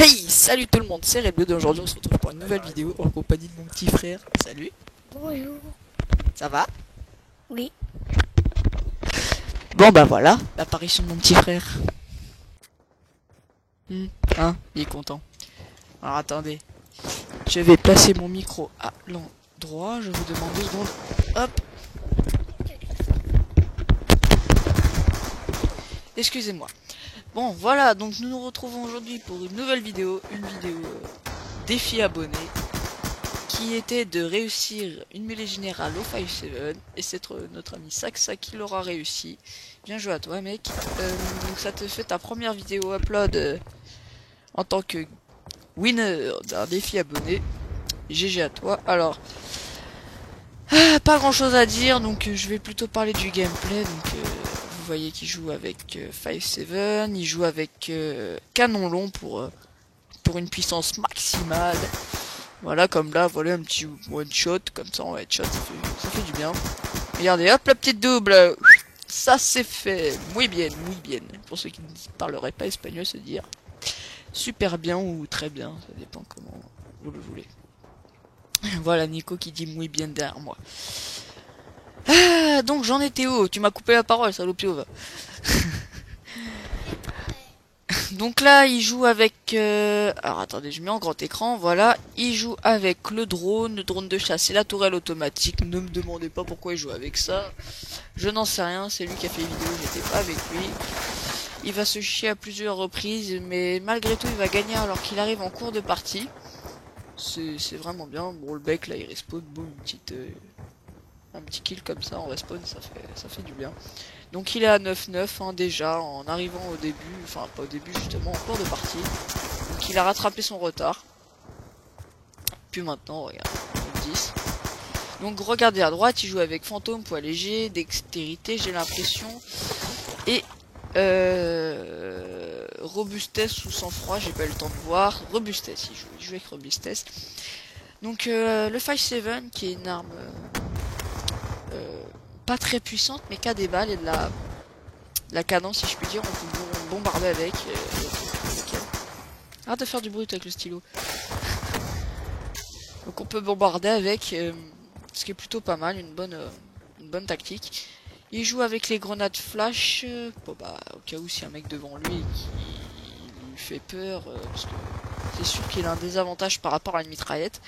Hey, salut tout le monde, c'est Red Blood. Aujourd'hui on se retrouve pour une nouvelle vidéo en compagnie de mon petit frère. Salut, Bonjour. ça va? Oui. Bon bah voilà, l'apparition de mon petit frère. Hein, il est content. Alors attendez, je vais placer mon micro à l'endroit, je vous demande 2 secondes. Hop. Excusez-moi. Bon voilà, donc nous nous retrouvons aujourd'hui pour une nouvelle vidéo, défi abonné, qui était de réussir une mêlée générale au 5-7, et c'est notre ami Saxa qui l'aura réussi. Bien joué à toi mec. Donc ça te fait ta première vidéo upload en tant que winner d'un défi abonné. GG à toi. Alors, pas grand chose à dire, donc je vais plutôt parler du gameplay. Donc vous voyez qu'il joue avec 5-7, il joue avec canon long pour une puissance maximale. Voilà, comme là, voilà un petit one shot, comme ça en headshot, ça fait du bien. Regardez, hop, la petite double. Ça c'est fait, muy bien, muy bien. Pour ceux qui ne parleraient pas espagnol, c'est dire super bien ou très bien, ça dépend comment vous le voulez. Voilà, Nico qui dit muy bien derrière moi. Ah, donc j'en étais où? Tu m'as coupé la parole, salopio. Donc là, il joue avec... Alors attendez, je mets en grand écran, voilà. Il joue avec le drone de chasse et la tourelle automatique. Ne me demandez pas pourquoi il joue avec ça. Je n'en sais rien, c'est lui qui a fait les vidéos, j'étais pas avec lui. Il va se chier à plusieurs reprises, mais malgré tout, il va gagner alors qu'il arrive en cours de partie. C'est vraiment bien. Bon, le bec, là, il respawn, boum, un petit kill comme ça en respawn, ça fait du bien. Donc il est à 9-9 hein, déjà en arrivant au début, enfin pas au début justement, en cours de partie. Donc il a rattrapé son retard. Puis maintenant, regarde, 10. Donc regardez à droite, il joue avec fantôme, poids léger, dextérité, j'ai l'impression. Et robustesse ou sang-froid, j'ai pas eu le temps de voir. Robustesse, il joue avec robustesse. Donc le 5-7 qui est une arme pas très puissante mais qui a des balles et de la cadence si je puis dire, on peut bombarder avec. Arrête de faire du bruit avec le stylo. Donc on peut bombarder avec, ce qui est plutôt pas mal, une bonne tactique. Il joue avec les grenades flash, bon bah au cas où si un mec devant lui qui lui fait peur, parce que c'est sûr qu'il a un désavantage par rapport à une mitraillette.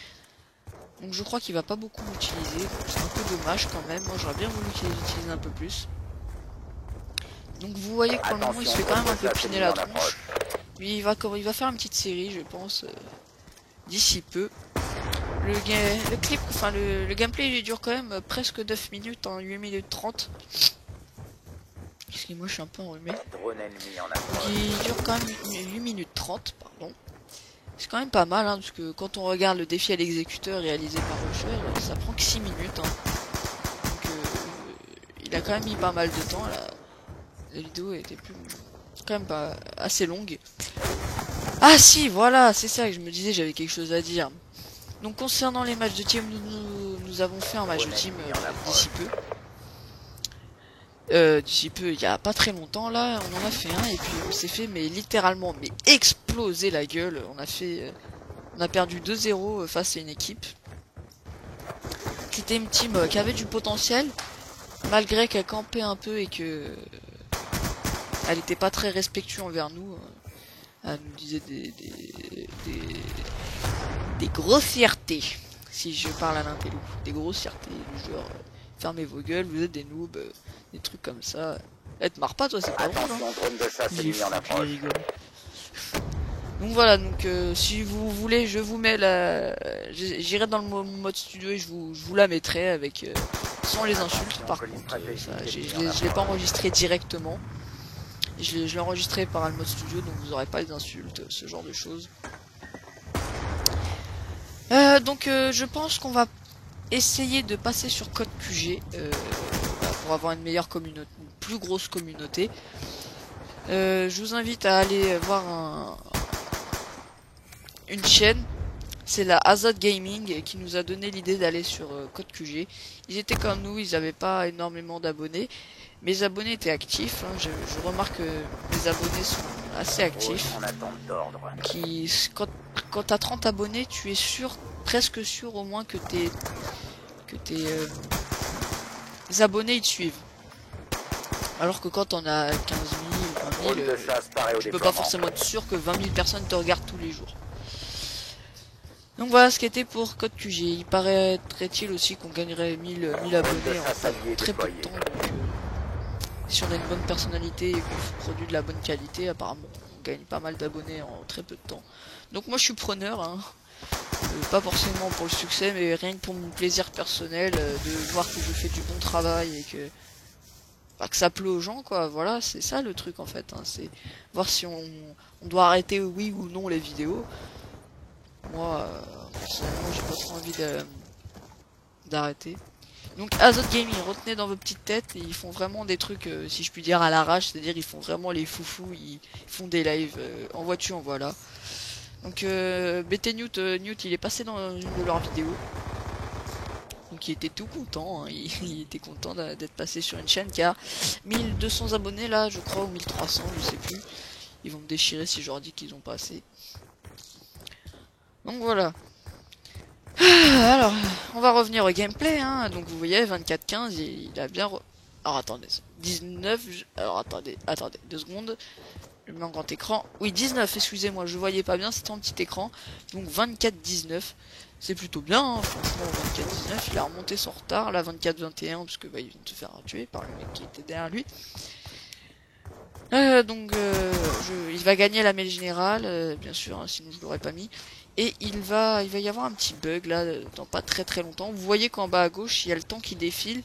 Donc je crois qu'il va pas beaucoup l'utiliser, c'est un peu dommage quand même, moi j'aurais bien voulu qu'il l'utilise un peu plus. Donc vous voyez que pour le moment il se fait quand même un peu piner la tronche. Lui il va faire une petite série je pense, d'ici peu. Le clip, enfin le gameplay il dure quand même presque 9 minutes, hein, 8 minutes 30. Parce que moi je suis un peu enrhumé. Il dure quand même 8 minutes 30, pardon. C'est quand même pas mal, hein, parce que quand on regarde le défi à l'exécuteur réalisé par Rocher, ça prend que 6 minutes. Hein. Donc il a quand même mis pas mal de temps, la vidéo était quand même pas assez longue. Ah si, voilà, c'est ça que je me disais, j'avais quelque chose à dire. Donc concernant les matchs de team, nous avons fait un match de team d'ici peu. D'ici peu, il y a pas très longtemps là, on en a fait un et puis on s'est fait mais littéralement exploser la gueule. On a perdu 2-0 face à une équipe qui était une team qui avait du potentiel, malgré qu'elle campait un peu et que elle était pas très respectueuse envers nous. Elle nous disait des grossièretés, si je parle à l'intello, des grossièretés du genre fermez vos gueules, vous êtes des noobs, des trucs comme ça. Elle te marre pas toi, c'est pas drôle hein. Donc voilà, donc si vous voulez, je vous mets j'irai dans le mode studio et je vous la mettrai avec sans les insultes. Par contre, je l'ai pas enregistré directement. Je l'ai enregistré par le mode studio, donc vous aurez pas les insultes, ce genre de choses. Donc je pense qu'on va essayer de passer sur code QG pour avoir une meilleure communauté, une plus grosse communauté. Je vous invite à aller voir une chaîne, c'est la Azot Gaming qui nous a donné l'idée d'aller sur code QG. Ils étaient comme nous, ils n'avaient pas énormément d'abonnés. Mes abonnés étaient actifs, hein. Je remarque que mes abonnés sont assez actif. En attente d'ordre. Qui, quand t'as 30 abonnés, tu es sûr, presque sûr au moins que tes abonnés ils te suivent. Alors que quand on a 15 000, 20 000, tu peux pas forcément être sûr que 20 000 personnes te regardent tous les jours. Donc voilà ce qui était pour Code QG. Il paraîtrait-il aussi qu'on gagnerait 1000 abonnés en très peu de temps. Donc, si on a une bonne personnalité et qu'on produit de la bonne qualité, apparemment on gagne pas mal d'abonnés en très peu de temps. Donc moi je suis preneur, hein. Pas forcément pour le succès, mais rien que pour mon plaisir personnel, de voir que je fais du bon travail et que ça plaît aux gens, quoi. Voilà, c'est ça le truc en fait, hein. C'est voir si on doit arrêter oui ou non les vidéos. Moi personnellement j'ai pas trop envie d'arrêter. Donc Azoth Gaming, retenez dans vos petites têtes, ils font vraiment des trucs, si je puis dire, à l'arrache, c'est-à-dire ils font vraiment les foufous, ils font des lives en voiture, voilà. Donc BT Newt, il est passé dans une de leurs vidéos. Donc il était tout content, hein. Il était content d'être passé sur une chaîne qui a 1200 abonnés là, je crois, ou 1300, je sais plus. Ils vont me déchirer si je leur dis qu'ils ont pas assez. Donc voilà. Alors, on va revenir au gameplay, hein. Donc vous voyez, 24-15, il a bien... Alors attendez, 19... Alors attendez, 2 secondes. Je mets en grand écran. Oui, 19, excusez-moi, je voyais pas bien, c'était en petit écran. Donc 24-19, c'est plutôt bien, hein, franchement, 24-19, il a remonté son retard. Là, 24-21, parce que bah, il vient de se faire tuer par le mec qui était derrière lui. Il va gagner la mêlée générale, bien sûr, hein, sinon je l'aurais pas mis. Et il va y avoir un petit bug là, dans pas très longtemps. Vous voyez qu'en bas à gauche, il y a le temps qui défile,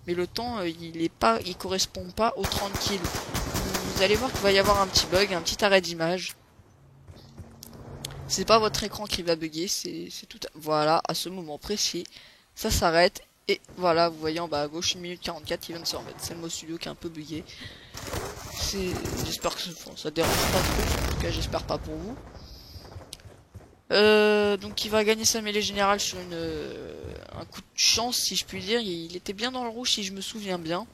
mais le temps, il correspond pas aux 30 kills. Vous allez voir qu'il va y avoir un petit bug, un petit arrêt d'image. C'est pas votre écran qui va bugger, c'est tout. Voilà, à ce moment précis, ça s'arrête. Et voilà, vous voyez en bas à gauche, 1 minute 44 qui vient de se remettre. C'est le mot studio qui est un peu bugué. J'espère que ça dérange pas trop. En tout cas, j'espère pas pour vous. Donc il va gagner sa mêlée générale sur un coup de chance, si je puis dire. Il était bien dans le rouge, si je me souviens bien.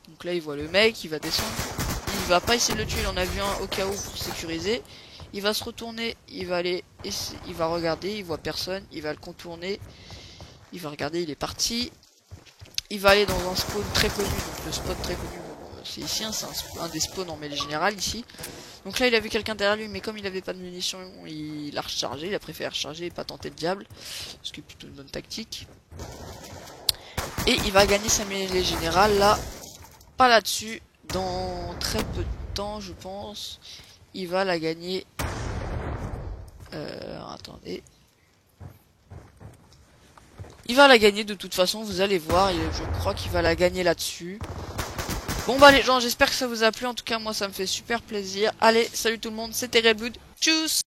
Donc là, il voit le mec, il va descendre. Il va pas essayer de le tuer, il en a vu un au cas où pour sécuriser. Il va se retourner, il va regarder, il voit personne, il va le contourner. Il va regarder, il est parti. Il va aller dans un spawn très connu, donc le spot très connu, c'est ici, hein, c'est un des spawns en mêlée générale ici. Donc là il a vu quelqu'un derrière lui, mais comme il avait pas de munitions, il a rechargé, il a préféré recharger et pas tenter le diable, ce qui est plutôt une bonne tactique. Et il va gagner sa mêlée générale là, pas là-dessus, dans très peu de temps je pense. Il va la gagner. Attendez. Il va la gagner de toute façon, vous allez voir, je crois qu'il va la gagner là-dessus. Bon bah les gens, j'espère que ça vous a plu, en tout cas moi ça me fait super plaisir. Allez, salut tout le monde, c'était Redblood, tchuss.